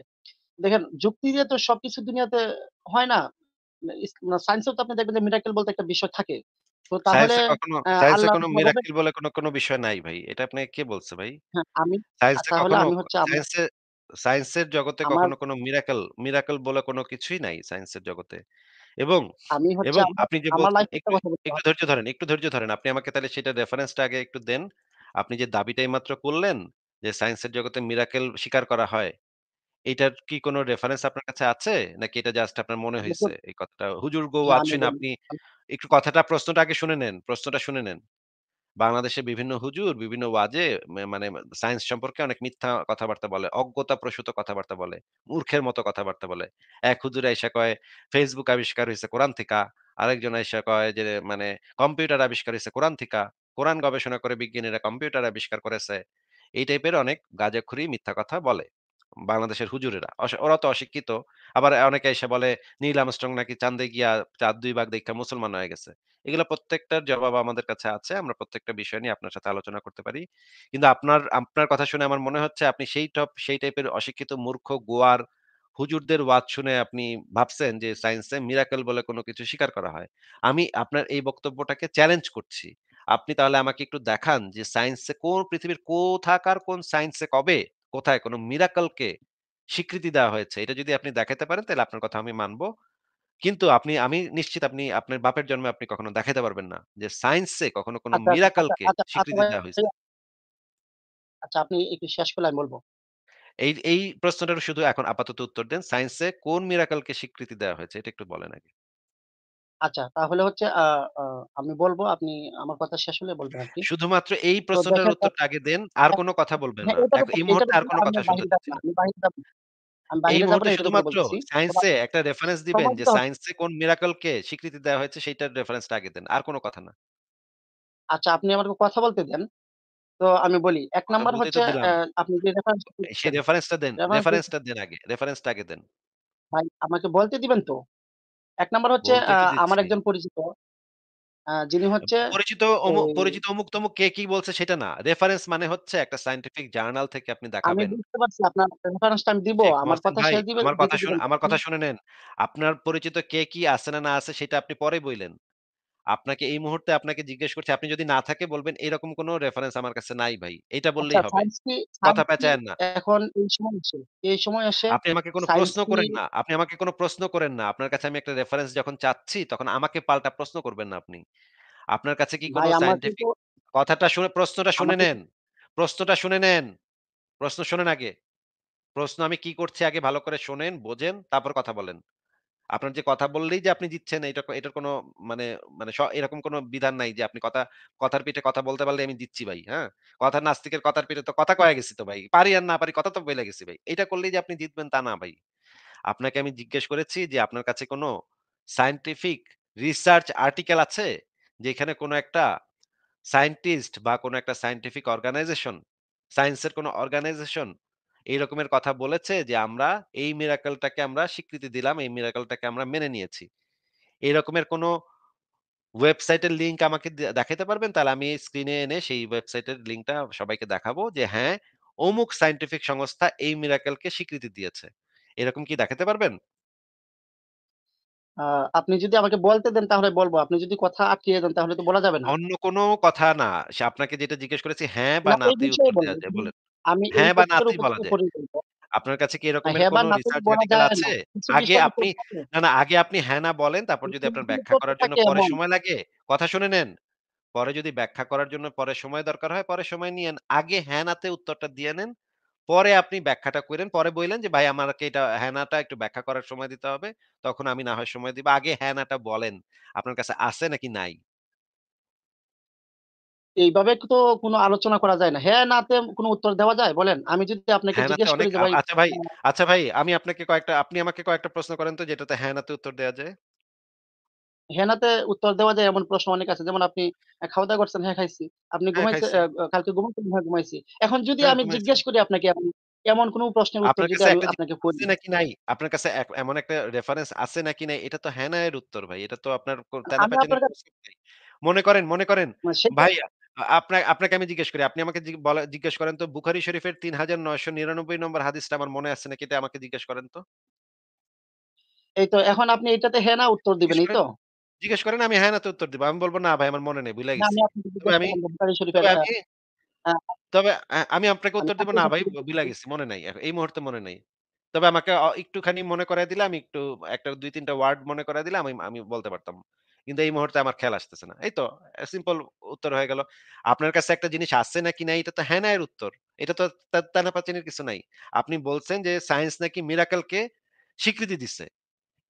দেখেন যুক্তি দিয়ে তো সবকিছু দুনিয়াতে হয় না। সায়েন্সেও তো আপনি দেখবেন যে মিরাকেল বলতে একটা বিষয় থাকে। তো তাহলে সায়েন্স এ আল্লাহ কোনো অথবা রবের মিরাকেল বলে কোনো বিষয় নাই ভাই। এটা আপনাকে কে বলছে ভাই? হ্যাঁ, আমি সায়েন্স এ তাহলে কখনো আমি হচ্ছে আমার সায়েন্স এ সায়েন্স এর জগতে আমার কখনো কোনো মিরাকল বলে কোনো কিছুই নাই সায়েন্স এর জগতে। এবং, আমি হচ্ছে এবং আমার আপনি যে আমার বলছেন লাইফ এর একটু, কথা বলতে একটু ধৈর্য ধরেন, একটু ধৈর্য ধরেন। আপনি আমাকে তাহলে সেটার রেফারেন্সটা আগে একটু দেন। আপনি যে দাবিটা এইমাত্র করলেন যে সায়েন্সের জগতে মিরাকেল স্বীকার করা হয়। এইটার কি কোনো রেফারেন্স আপনার কাছে আছে? নাকি এটা জাস্ট আপনার মনে হইছে দেখুন এই কথাটা? হুজুর গো হ্যাঁ, ওয়াজ আমি শুইনা বলি। আপনি একটু প্রশ্নটা আগে শুনে নেন। প্রশ্নটা শুনে নেন। বাংলাদেশে বিভিন্ন হুজুর বিভিন্ন ওয়াজে মানে সায়েন্স সম্পর্কে অনেক মিথ্যা কথাবার্তা বলে। অজ্ঞতাপ্রসূত কথাবার্তা বলে। মূর্খের মতো কথাবার্তা বলে। এক হুজুর আইসা কয়, "ফেসবুক আবিষ্কার হইছে কোরআন থিকা।" আরেকজন আইসা কয় যে মানে, "কম্পিউটার আবিষ্কার হইছে কোরআন থিকা। কোরআন গবেষণা করে বিজ্ঞানীরা কম্পিউটার আবিষ্কার করেছে।" এই টাইপের অনেক গাঁজাখুরি মিথ্যা কথা বলে। বাংলাদেশের হুজুরেরা। ওরা তো অশিক্ষিত। আবার অনেকে এসে বলে, "নীল আর্মস্ট্রং নাকি চাঁদে গিয়া চাঁদ ২ ভাগ দেইখা মুসলমান হয়ে গেছে।" এগুলা প্রত্যেকটার জবাব আমাদের কাছে আছে। আমরা প্রত্যেকটা বিষয় নিয়ে আপনার সাথে আলোচনা করতে পারি। কিন্তু আপনার কথা শুনে আমার মনে হচ্ছে আপনি সেই টাইপের অশিক্ষিত মূর্খ গোয়ার হুজুরদের ওয়াজ শুনে আপনি ভাবছেন যে সায়েন্সে মিরাকল বলে কোনো কিছু স্বীকার করা হয়। আমি আপনার এই বক্তব্যটাকে চ্যালেঞ্জ করছি। আপনি তাহলে আমাকে একটু দেখান যে সায়েন্সে পৃথিবীর কোথাকার কোন সায়েন্সে কবে, কোথায় কোন মিরাকল কে স্বীকৃতি দেওয়া হয়েছে। এটা যদি আপনি দেখাইতে পারেন তাহলে আপনার কথা আমি মানব। কিন্তু আমি নিশ্চিত আপনি আপনার বাপের জন্মে আপনি কখনো দেখাইতে পারবেন না যে সায়েন্স এ কখনো কোনো আচ্ছা, আচ্ছা, মিরাকল আচ্ছা, কে আচ্ছা, আচ্ছা স্বীকৃতি দেওয়া হইছে। ভাইয়া আচ্ছা আপনি একটু শেষ করলে আমি বলব। এই প্রশ্নটার শুধু এখন আপাতত উত্তর দেন। সায়েন্স এ কোন মিরাকল কে স্বীকৃতি দেওয়া হয়েছে? এটা একটু বলেন আগে। আচ্ছা তাহলে হচ্ছে আ আমি বলব আপনি আমার কথা শেষ হলে বলবেন আরকি। শুধুমাত্র এই তো প্রশ্নটার দেখেন উত্তরটা আগে দেন। আর কোন কথা বলবেন হ্যাঁ, না। এটার উপর এই এটার মুহূর্তে আর উপর কোন আমি কথা আর শুনতে বাহিরে যাব চাচ্ছি না। না। আমি বাহিরে যাব না। আমি এই বাহিরে যাব মুহূর্তে না এটার উপর শুধুমাত্র বলতেছি। সায়েন্স এ একটা রেফারেন্স দিবেন সময় যে দিতে হবে। সায়েন্স এ কোন মিরাকল কে স্বীকৃতি দেওয়া হয়েছে সেইটার রেফারেন্সটা আগে দেন। আর কোন কথা না। আচ্ছা আপনি আমাকে কথা বলতে দেন। তো আমি বলি ১ কথা নাম্বার বলতেই তো হচ্ছে দিলাম। আপনি যে রেফারেন্স সেই দিচ্ছেন, রেফারেন্সটা দেন। রেফারেন্স রেফারেন্সটা দেন আগে। রেফারেন্সটা আগে দেন। ভাই আমাকে বলতে দিবেন তো? ১ নাম্বার হচ্ছে বলতেই তো আমার দিচ্ছি। একজন পরিচিত যিনি হচ্ছে এই পরিচিত অমুক-তমুক কে কি বলছে সেটা না। রেফারেন্স মানে হচ্ছে একটা সায়েন্টিফিক জার্নাল থেকে আপনি আমি দেখাবেন। বুঝতে পারছি আপনার রেফারেন্সটা আমি দিব। শেখ আমার মহসিন কথা ভাই শেষ দিতে দিবেন তো আমার আপনি? কথা শুনে নেন। আপনার পরিচিত কে কি আছে না আছে সেটা আপনি পরে বইলেন। আপনাকে এই মুহূর্তে আপনাকে জিজ্ঞেস করছি, আপনি যদি না থাকে বলবেন এরকম কোন রেফারেন্স আমার কাছে নাই ভাই। এইটা আচ্ছা বললেই হবে। কথা সায়েন্স কি পেঁচায়েন না। এখন এই সময় এসে আপনি আমাকে কোন সায়েন্স প্রশ্ন কি করেন না। আপনি আমাকে কোন প্রশ্ন করেন না। আপনার কাছে আমি একটা রেফারেন্স যখন চাচ্ছি তখন আমাকে পাল্টা প্রশ্ন করবেন না আপনি। আপনার কাছে কি কোন ভাই আমাকে তো সায়েন্টিফিক প্রশ্নটা শুনে আমাকে নেন। প্রশ্নটা শুনে নেন। প্রশ্ন শোনেন আগে। প্রশ্ন আমি কি করছি আগে ভালো করে শোনেন, বোঝেন, তারপর কথা বলেন। আপনার যে কথা বললেই যে আপনি জিতছেন এটার কোনো মানে মানে এরকম কোনো বিধান নাই যে আপনি কথার পিঠে কথা বলতে পারলে আমি জিতছি ভাই, হ্যাঁ? কথার নাস্তিকের কথার পিঠে তো কথা কয়া গেছি তো ভাই। পারি আর না পারি কথা তো বইলা গেছি ভাই। এইটা করলেই যে আপনি জিতবেন তা না ভাই। আপনাকে আমি জিজ্ঞেস করেছি যে আপনার কাছে কোনো সায়েন্টিফিক রিসার্চ আর্টিকেল আছে? যেখানে কোনো একটা সায়েন্টিস্ট বা কোনো একটা সায়েন্টিফিক অর্গানাইজেশন, সায়েন্সের কোনো অর্গানাইজেশন এই রকমের কথা বলেছে যে আমরা এই মিরাকলটাকে আমরা স্বীকৃতি দিলাম, এই মিরাকলটাকে আমরা মেনে নিয়েছি। এই রকমের কোনো ওয়েবসাইটের লিংক আমাকে দেখাইতে পারবেন? তাহলে আমি স্ক্রিনে এনে সেই ওয়েবসাইটের লিংকটা সবাইকে দেখাবো যে হ্যাঁ, অমুক সায়েন্টিফিক সংস্থা এই মিরাকলকে স্বীকৃতি দিয়েছে। এরকম কি দেখাতে পারবেন? আ আপনি যদি আমাকে বলতে দেন তাহলে বলব। আপনি যদি কথা আটকিয়ে দেন তাহলে তো বলা যাবে না। অন্য কোনো কথা না। আপনাকে যেটা জিজ্ঞেস করেছি হ্যাঁ বা না এই নাতেই বিষয়ে উত্তর দেয়া বলুন। যায়। বলেন। আমি এই হ্যাঁ বা টপিকের নাতেই উপর বলা যদি যায়। উপরে বলব। আপনার কাছে কি এরকমের হ্যাঁ বা কোনো না তো রিসার্চ বলা আর্টিকেল যায় না। আছে? কিছু আগে বিষয়ের উপর আপনি থাকে। আগে আপনি হ্যাঁ না বলেন, তারপর যদি কিছু আপনার বিষয়ের ব্যাখ্যা উপর করার জন্য থাকে পরে এমন। সময় লাগে, কথা শুনে নেন। পরে যদি ব্যাখ্যা করার জন্য পরে সময় দরকার হয়, পরে সময় নিয়েন। আগে হ্যাঁ নাতে উত্তরটা দিয়ে নেন। পরে আপনি ব্যাখ্যাটা কইরেন। পরে বইলেন যে, "ভাই আমাকে এটা হ্যাঁ নাটা একটু ব্যাখ্যা করার সময় দিতে হবে। তখন আমি না হয় সময় দিব।" আগে হ্যাঁ নাটা বলেন। আপনার কাছে আছে নাকি নাই? এইভাবে তো কোনো আলোচনা করা যায় না। হ্যাঁ, না তে কোনো উত্তর দেওয়া যায় বলেন? আমি যদি আপনাকে হ্যাঁ, না তে জিজ্ঞেস করি অনেক যে ভাই আচ্ছা ভাই, আ আচ্ছা ভাই আমি আপনাকে আপনি আমাকে কয়েকটা প্রশ্ন করেন তো যেটাতে হ্যাঁ, না তে উত্তর দেয়া যায়? হ্যাঁ, না তে উত্তর দেওয়া যায় এমন প্রশ্ন অনেক আছে। যেমন আপনি খাওয়া-দাওয়া করছেন? হ্যাঁ, খাইছি। আপনি হ্যাঁ, খাইছি। কালকে ঘুমাইছেন? হ্যাঁ, ঘুমাইছি। এখন যদি হ্যাঁ, আমি ঘুমাইছি। জিজ্ঞেস করি আপনাকে এমন এমন কোনো প্রশ্নের উত্তর আপনার যদি কাছে আমি একটা জিনিস আপনাকে করি, আছে নাকি নাই? আপনার কাছে এমন একটা রেফারেন্স আছে নাকি নাই? এটা তো হ্যাঁ, না এর উত্তর ভাই। এটা তো আপনার আমি আপনার তেনাপেচানির কাছে প্রশ্ন নাই। মনে করেন সেটা ভাই আপনাকে আমি জিজ্ঞেস করি। আপনি আমাকে জিজ্ঞেস করেন তো বুখারী শরীফের ৩৯৯৯ নম্বর হাদিসটা আমার মনে আছে নাকি এটা আমাকে জিজ্ঞেস করেন তো। এই তো এখন আপনি এটাতে হ্যাঁ, না উত্তর দিবেন, জিজ্ঞেস এই করেন তো? জিজ্ঞেস করেন আমি হ্যাঁ, না তে উত্তর দিব। আমি বলব না ভাই আমার মনে নেই, ভুইলা না গেছি। আমি আপনাকে তবে জিজ্ঞেস আমি করলাম যে বুখারী শরীফের তবে আমি আ তবে আমি আপনাকে আমি উত্তর দিব আপনার না কাছে ভাই জিজ্ঞেস ভুইলা করি গেছি। মনে নাই। এই মুহূর্তে মনে নাই। তবে আমাকে একটুখানি মনে করায় দিলে আমি একটু একটা ২-৩ টা ওয়ার্ড মনে করায় দিলে আমি আমি বলতে পারতাম। কিন্তু এই মুহূর্তে আমার খেয়াল আসতেছে না। এই তো সিম্পল উত্তর হয়ে গেল। আপনার কাছে একটা জিনিস আছে নাকি নাই এটা তো হ্যাঁ, না এর উত্তর। এটা তো তেনাপাতিনের কিছু নাই। আপনি বলছেন যে সায়েন্স নাকি মিরাকেল কে স্বীকৃতি দিছে।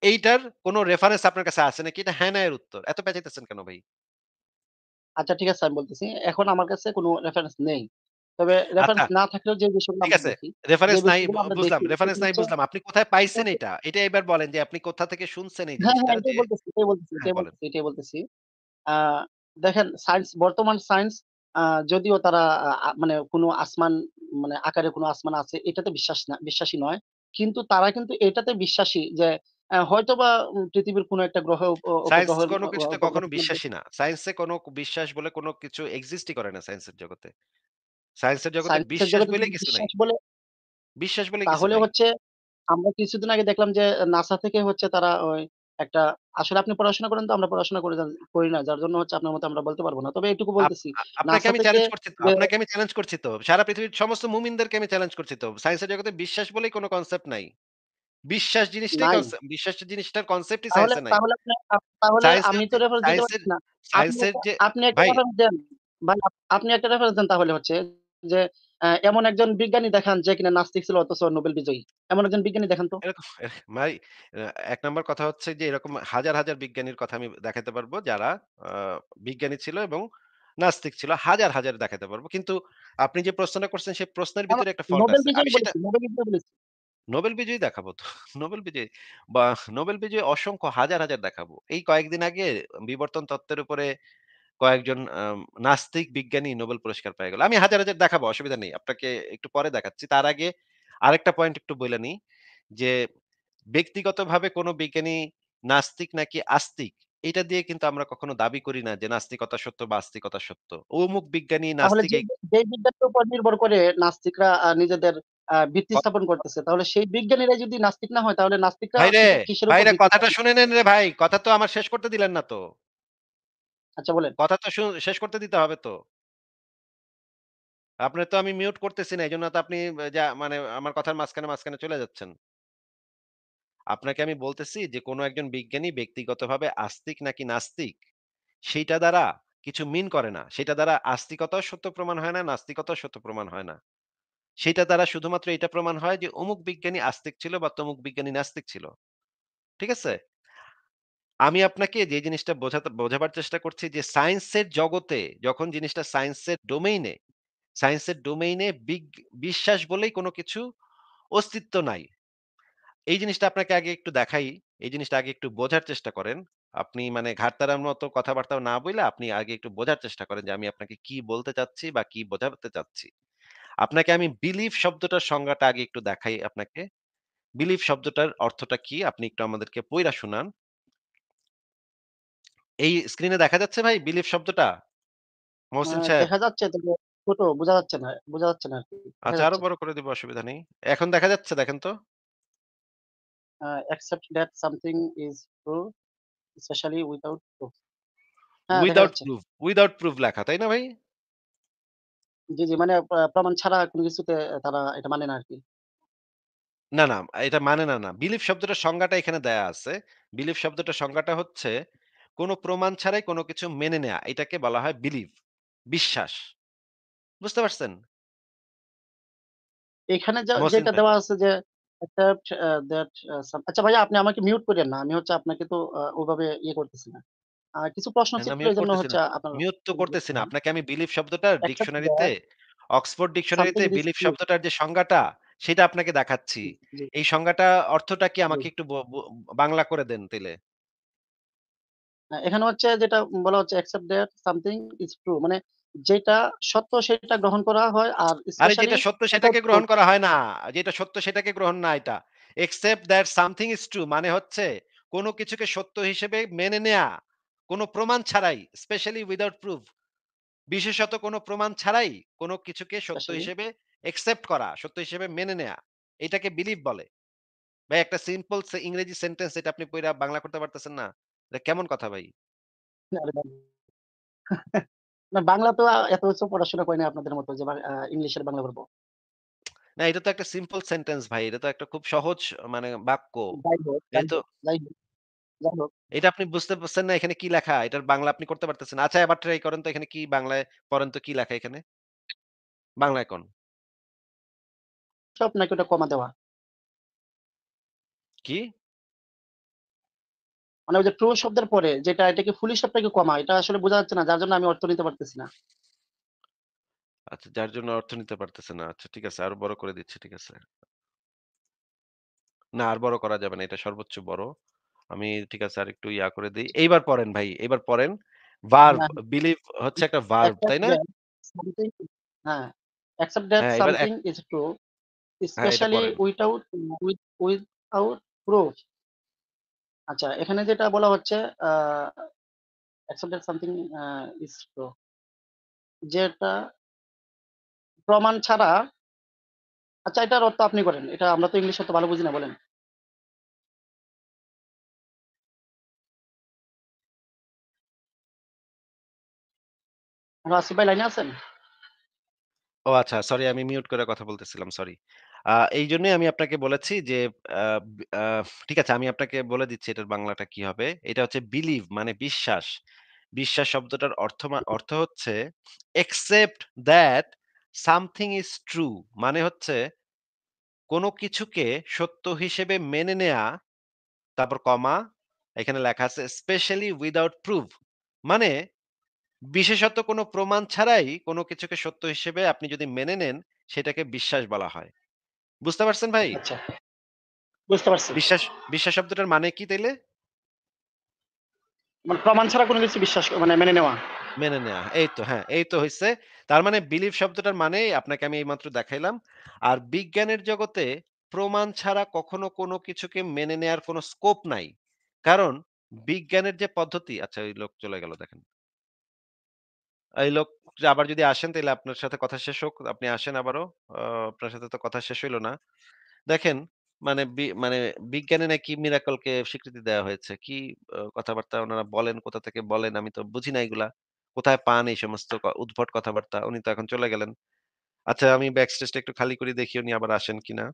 এইটার কোন রেফারেন্স আপনার কাছে আছে নাকি? এটা হ্যাঁ, না এর উত্তর। এত পেঁচাইতেছেন কেন ভাই? আচ্ছা ঠিক আছে আমি বলতেছি। এখন আমার কাছে কোনো রেফারেন্স নেই। তবে আচ্ছা রেফারেন্স না থাকলেও যে বিষয়গুলো ঠিক আমরা আছে। দেখি, যে রেফারেন্স নাই বিষয়গুলো আমরা বুঝলাম। দেখি রেফারেন্স সেটা নাই হচ্ছে বুঝলাম। আপনি কোথায় পাইছেন এটা? এটা এবার বলেন যে আপনি কোথা থেকে শুনছেন এই হ্যাঁ, জিনিসটা হ্যাঁ, এটাই যে বলতেছি, এটাই বলতেছি, হ্যাঁ, এটাই বলেন। বলতেছি, এটাই বলতেছি। আ দেখেন বর্তমান সায়েন্স যদিও তারা মানে কোনো আসমান মানে আকারে কোনো আসমান আছে এটাতে বিশ্বাসী নয়। কিন্তু তারা কিন্তু এটাতে বিশ্বাসী যে হয়তোবা পৃথিবীর কোনো একটা সায়েন্স উপগ্রহের কোন কিছুতে কখনো উপগ্রহের মধ্যে বিশ্বাসী না। সায়েন্সে কোন বিশ্বাস বলে কোন কিছু এক্সিস্টই করে না সায়েন্সের জগতে। সায়েন্সের জগতে সায়েন্সের বিশ্বাস জগতে বলে যদি কিছু নাই। বিশ্বাস বলে বিশ্বাস বলে কিছু তাহলে নাই। হচ্ছে আমরা কিছুদিন আগে দেখলাম যে নাসা থেকে হচ্ছে তারা ওই একটা আসলে আপনি পড়াশোনা করেন তো আমরা পড়াশোনা করি না। যার জন্য হচ্ছে আপনার মতো আমরা বলতে পারব না। তবে এটুকু আপ বলতেছি আ আপনাকে নাসা আমি থেকে চ্যালেঞ্জ করছি তো। যে আপনাকে আমি চ্যালেঞ্জ করছি তো। সারা পৃথিবীর সমস্ত মুমিনদেরকে আমি চ্যালেঞ্জ করছি তো। সায়েন্সের জগতে বিশ্বাস বলেই কোন কনসেপ্ট নাই। নাই বিশ্বাস জিনিসটার কনসেপ্টই তাহলে সায়েন্সে নাই। তাহলে আপনি তাহলে সায়েন্সের আমি তো রেফারেন্স দিতে সায়েন্সের পারছি না। সায়েন্সের যে আপনি একটা ভাই রেফারেন্স দেন। ভাই আপনি একটা রেফারেন্স দেন তাহলে হচ্ছে যে এমন একজন বিজ্ঞানী দেখান যে কিনা নাস্তিক ছিল অথচ নোবেল বিজয়ী। এমন একজন বিজ্ঞানী দেখান তো। এরকম ভাই ১ নাম্বার কথা হচ্ছে যে এরকম হাজার, হাজার বিজ্ঞানীর কথা আমি দেখাতে পারবো যারা আ বিজ্ঞানী ছিল এবং নাস্তিক ছিল। হাজার, হাজার দেখাতে পারবো। কিন্তু আপনি যে প্রশ্নটা করছেন সেই প্রশ্নের আমার ভিতরে একটা ফল্ট নোবেল আছে। আমি বিজয়ী সেটা বলেছি, নোবেল বিজয়ী বলেছি। নোবেল বিজয়ী দেখাবো তো। নোবেল বিজয়ী বা নোবেল বিজয়ী অসংখ্য হাজার, হাজার দেখাবো। এই কয়েকদিন আগে বিবর্তন তত্ত্বের উপরে কয়েকজন নাস্তিক বিজ্ঞানী নোবেল পুরস্কার পেয়ে গেল। আমি হাজার, হাজার দেখাবো অসুবিধা নেই। আপনাকে একটু পরে দেখাচ্ছি। তার আগে আরেকটা পয়েন্ট একটু বইলা নিই যে ব্যক্তিগতভাবে কোনো বিজ্ঞানী নাস্তিক নাকি আস্তিক এটা দিয়ে কিন্তু আমরা কখনো দাবি করি না যে নাস্তিকতা সত্য বা আস্তিকতা সত্য। অমুক বিজ্ঞানী তাহলে নাস্তিক এই যে বিজ্ঞানের উপর নির্ভর করে নাস্তিকরা নিজেদের ভিত্তি ক স্থাপন করতেছে। তাহলে সেই বিজ্ঞানীরাই যদি নাস্তিক না হয় তাহলে নাস্তিকরা ভাইরে, কিসের উপর ভাইরে ভিত্তি কথাটা স্থাপন শুনে নেন রে ভাই। কথা তো আমার শেষ করতে দিলেন না তো। আচ্ছা বলেন। কথা তো শেষ করতে দিতে হবে তো। আপনার তো আমি মিউট করতেছি না। এজন্য তো আপনি মানে আমার কথার মাঝখানে, মাঝখানে চলে যাচ্ছেন। আপনাকে আমি বলতেছি যে কোন একজন বিজ্ঞানী ব্যক্তিগতভাবে আস্তিক নাকি নাস্তিক সেইটা দ্বারা কিছু মিন করে না। সেটা দ্বারা আস্তিকতাও সত্য প্রমাণ হয় না, নাস্তিকতাও সত্য প্রমাণ হয় না। সেটা দ্বারা শুধুমাত্র এটা প্রমাণ হয় যে অমুক বিজ্ঞানী আস্তিক ছিল বা তমুক বিজ্ঞানী নাস্তিক ছিল। ঠিক আছে? আমি আপনাকে যে জিনিসটা বোঝাবার চেষ্টা করছি যে সায়েন্সের জগতে যখন জিনিসটা সায়েন্সের ডোমেইনে বিশ্বাস বলেই কোন কিছু অস্তিত্ব নাই। এই জিনিসটা আপনাকে আগে একটু দেখাই। এই জিনিসটা আগে একটু বোঝার চেষ্টা করেন। আপনি মানে ঘাড়তাড়ার মতো কথাবার্তা না বইলা আপনি আগে একটু বোঝার চেষ্টা করেন যে আমি আপনাকে কি বলতে চাচ্ছি বা কি বোঝাতে চাচ্ছি। আপনাকে আমি বিলিভ শব্দটার সংজ্ঞাটা আগে একটু দেখাই আপনাকে। বিলিভ শব্দটার অর্থটা কি? আপনি একটু আমাদেরকে পইড়া শুনান। এই স্ক্রিনে দেখা যাচ্ছে ভাই বিলিভ শব্দটা? মহসিন সাহেব? দেখা যাচ্ছে তবে ছোট বোঝা যাচ্ছে না আরকি। দেখা আচ্ছা আরো যাচ্ছে। বড় করে দিব অসুবিধা নেই। এখন দেখা যাচ্ছে দেখেন তো? accept that something is true, especially without proof. হ্যাঁ, দেখা উইথআউট যাচ্ছে। প্রুফ, উইথআউট প্রুফ লেখা, তাই না ভাই? জি, জি। মানে প্রমাণ ছাড়া কোন কিছুতে তারা এটা মানে না আরকি। না, না, এটা মানে না। বিলিভ শব্দটার সংজ্ঞাটা এখানে দেয়া আছে। বিলিভ শব্দটার সংজ্ঞাটা হচ্ছে কোন প্রমাণ ছাড়াই কোন কিছু মেনে নেয়া। এটাকে বলা হয় বিলিভ। বিশ্বাস। বুঝতে পারছেন? এখানে মহসিন যেটা ভাই। দেওয়া আছে যে accept that some আচ্ছা ভাইয়া আপনি আমাকে মিউট কইরেন না। আমি হচ্ছে আপনাকে তো ওভাবে ইয়ে করতেছি না। কিছু প্রশ্ন না, ছিল মিউট এজন্য করতেছি না। হচ্ছে আপনার মিউট তো করতেছি না। হ্যাঁ, আপনাকে আমি বিলিভ শব্দটা accept ডিকশনারিতে that অক্সফোর্ড ডিকশনারিতে something is বিলিভ true। শব্দটার যে সংজ্ঞাটা সেটা আপনাকে দেখাচ্ছি। জি, এই সংজ্ঞাটা অর্থটা কি জি। আমাকে একটু ব ব বাংলা করে দেন তাইলে। এখানে হচ্ছে যেটা বলা হচ্ছে accept that something is true মানে যেটা সত্য সেটা গ্রহণ করা হয় আর আরে স্পেশালি যেটা সত্য without সেটাকে গ্রহণ proof। করা হয় না। যেটা সত্য সেটাকে গ্রহণ না এটা। except that something is true মানে হচ্ছে কোন কিছুকে সত্য হিসেবে মেনে নেয়া। কোন প্রমাণ ছাড়াই স্পেশালি উইথআউট প্রুফ। বিশেষত কোন প্রমাণ ছাড়াই কোন কিছুকে সত্য স্পেশালি হিসেবে একসেপ্ট করা, সত্য হিসেবে মেনে নেয়া। এটাকে বিলিভ বলে। ভাই একটা সিম্পল ইংরেজি সেন্টেন্স এটা আপনি পইড়া বাংলা করতে পারতেছেন না। এটা কেমন কথা ভাই? না বাংলা তো এত উচ্চ পড়াশোনা করি নাই আপনাদের মতো যে ইংলিশের বাংলা বলব। না এটা তো একটা সিম্পল সেন্টেন্স ভাই। এটা তো একটা খুব সহজ মানে বাক্য। যাই হোক, এটা যাই তো হোক, যাই হোক, যাই হোক। এটা আপনি বুঝতে পারছেন না এখানে কি লেখা? এটার বাংলা আপনি করতে পারতেছেন না। আচ্ছা এবার ট্রাই করেন তো এখানে কি বাংলায় পড়েন তো কি লেখা এখানে? বাংলায় কন। সব নাকি ওটা কমা দেওয়া। কি? মানে ওই যে ট্রু শব্দের পরে যেটা এটা কি ফুল স্টপ নাকি কমা এটা আসলে বোঝা যাচ্ছে না। যার জন্য আমি অর্থ নিতে পারতেছি না। আচ্ছা যার জন্য অর্থ নিতে পারতেছে না। আচ্ছা ঠিক আছে আরো বড় করে দিচ্ছি ঠিক আছে। না আর বড় করা যাবে না। এটা সর্বোচ্চ বড়। আমি ঠিক আছে আরেকটু ইয়া করে দেই। এইবার পড়েন ভাই। এইবার পড়েন। ভার্ব হ্যাঁ, বিলিভ হচ্ছে একটা ভার্ব, accept তাই না? that something হ্যাঁ, accept that হ্যাঁ, এবার something is true হ্যাঁ, এটা especially পড়েন। without proof। আচ্ছা এখানে যেটা বলা হচ্ছে আ accept that something is true যেটা প্রমাণ ছাড়া আচ্ছা এটার অর্থ আপনি করেন। এটা আমরা তো ইংলিশ অত ভালো বুঝি না বলেন। হ্যালো আসিফ ভাই লাইনে আছেন? ও আচ্ছা সরি আমি মিউট করে কথা বলতেছিলাম সরি। এইজন্যই আমি আপনাকে বলেছি যে আ বি আ ঠিক আছে আমি আপনাকে বলে দিচ্ছি এটার বাংলাটা কি হবে। এটা হচ্ছে বিলিভ মানে বিশ্বাস। বিশ্বাস শব্দটার অর্থ হচ্ছে accept that something is true মানে হচ্ছে কোন কিছুকে সত্য হিসেবে মেনে নেয়া, তারপর কমা, এখানে লেখা আছে স্পেশালি উইথআউট প্রুফ মানে বিশেষত কোনো প্রমাণ ছাড়াই কোনো কিছুকে সত্য হিসেবে আপনি যদি মেনে নেন, সেটাকে বিশ্বাস বলা হয়। বুঝতে পারছেন ভাই? আচ্ছা বুঝতে পারছি। বিশ্বাস বিশ্বাস শব্দটার মানে কি তাইলে? মানে প্রমাণ ছাড়া কোনো কিছু মানে মেনে নেওয়া। মেনে নেয়া। এই তো হ্যাঁ, এই তো হইছে। তার মানে বিলিভ শব্দটার মানে আপনাকে আমি এইমাত্র দেখাইলাম। আর বিজ্ঞানের জগতে প্রমাণ ছাড়া কখনো কোনো কিছুকে মেনে নেয়ার কোনো স্কোপ নাই। কারণ বিজ্ঞানের যে পদ্ধতি আচ্ছা ওই লোক চলে গেল দেখেন। এই লোক আবার যদি আসেন তাইলে আপনার সাথে কথা শেষ হোক। আপনি আসেন আবারও। আ আপনার সাথে তো কথা শেষ হইল না। দেখেন মানে মানে বিজ্ঞানে নাকি মিরাকল কে স্বীকৃতি দেওয়া হয়েছে। কি কথাবার্তা উনারা বলেন, কোথা থেকে বলেন আমি তো বুঝি না এগুলা। কোথায় পান এই সমস্ত উদ্ভট কথাবার্তা? উনি তো এখন চলে গেলেন। আচ্ছা আমি ব্যাক স্টেজটা একটু খালি করে দেখি উনি আবার আসেন কিনা।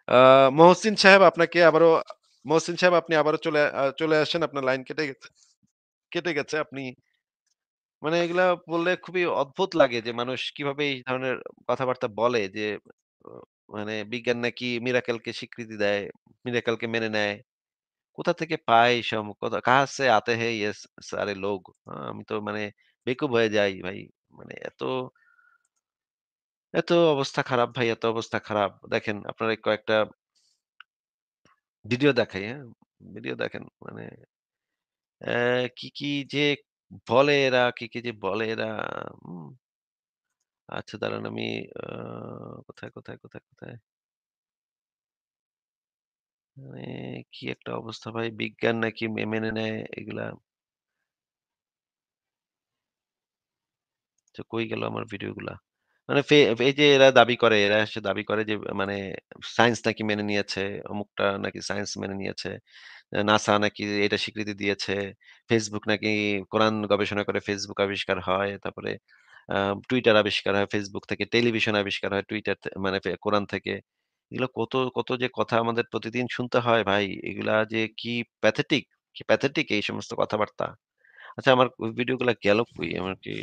আ মহসিন সাহেব আপনাকে আবারও মহসিন সাহেব আপনি আবারও চলে আসেন। আপনার লাইন কেটে গেছে কেটে গেছে। আপনি মানে এগুলা বললে খুবই অদ্ভুত লাগে যে মানুষ কিভাবে এই ধরনের কথাবার্তা বলে যে অ মানে বিজ্ঞান নাকি মিরাকেলকে স্বীকৃতি দেয়, মিরাকেলকে মেনে নেয়। কোথা থেকে পায় এইসব কথা কাহা से आते हैं ये सारे लोग আমি তো মানে বেকুব হয়ে যাই ভাই। মানে এত অবস্থা খারাপ ভাই, এত অবস্থা খারাপ। দেখেন আপনার এই কয়েকটা ভিডিও দেখাই, হ্যাঁ? ভিডিও দেখেন মানে কি যে বলে এরা, কি যে বলে এরা। উম আচ্ছা দাঁড়ান আমি আ কোথায়? মানে কি একটা অবস্থা ভাই বিজ্ঞান নাকি মেনে নেয় এগুলা। আচ্ছা কই গেল আমার ভিডিওগুলা? মানে এই যে এরা দাবি করে, এরা এসে দাবি করে যে মানে সায়েন্স নাকি মেনে নিয়েছে, অমুকটা নাকি সায়েন্স মেনে নিয়েছে। নাসা নাকি এটা স্বীকৃতি দিয়েছে। Facebook নাকি কোরআন গবেষণা করে Facebook আবিষ্কার হয়। তারপরে আ Twitter আবিষ্কার হয় Facebook থেকে, টেলিভিশন আবিষ্কার হয় Twitter মানে কোরআন থেকে। এগুলো কত যে কথা আমাদের প্রতিদিন শুনতে হয় ভাই। এগুলা যে কি প্যাথেটিক এই সমস্ত কথাবার্তা। আচ্ছা আমার ওই ভিডিওগুলা গেল কই? আমার কি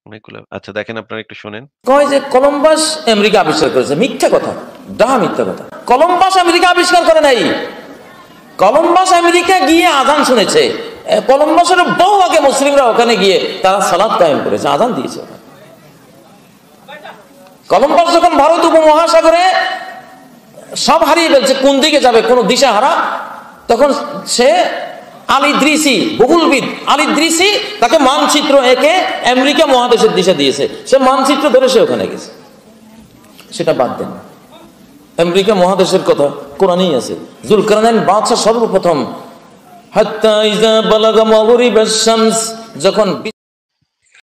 অনেকগুলো আচ্ছা দেখেন আপনারা একটু শোনেন। কয় যে কলম্বাস আমেরিকা আবিষ্কার করেছে, মিথ্যা কথা, ডাহা মিথ্যা কথা। কলম্বাস আমেরিকা আবিষ্কার করে নাই। কলম্বাস আমেরিকা গিয়ে আজান শুনেছে, কলম্বাসের বহু আগে মুসলিমরা ওখানে গিয়ে তারা সালাত কায়েম করেছে, আজান দিয়েছে। কলম্বাস যখন ভারত উপমহাসাগরে সব হারিয়ে ফেলছে, কোন দিকে যাবে কোনো দিশাহারা, তখন সে আলিদ্রিসি, ভূগোলবিদ আলিদ্রিসি তাকে মানচিত্র এঁকে আমেরিকা মহাদেশের দিশা দিয়েছে, সে মানচিত্র ধরে সে ওখানে গেছে। সেটা বাদ দেন, আমেরিকা মহাদেশের কথা কোরআনেই আছে। জুলকারনাইন বাদশাহ সর্বপ্রথম হাত্তা ইযা বালাগা মাগরিবাশ শামস, যখন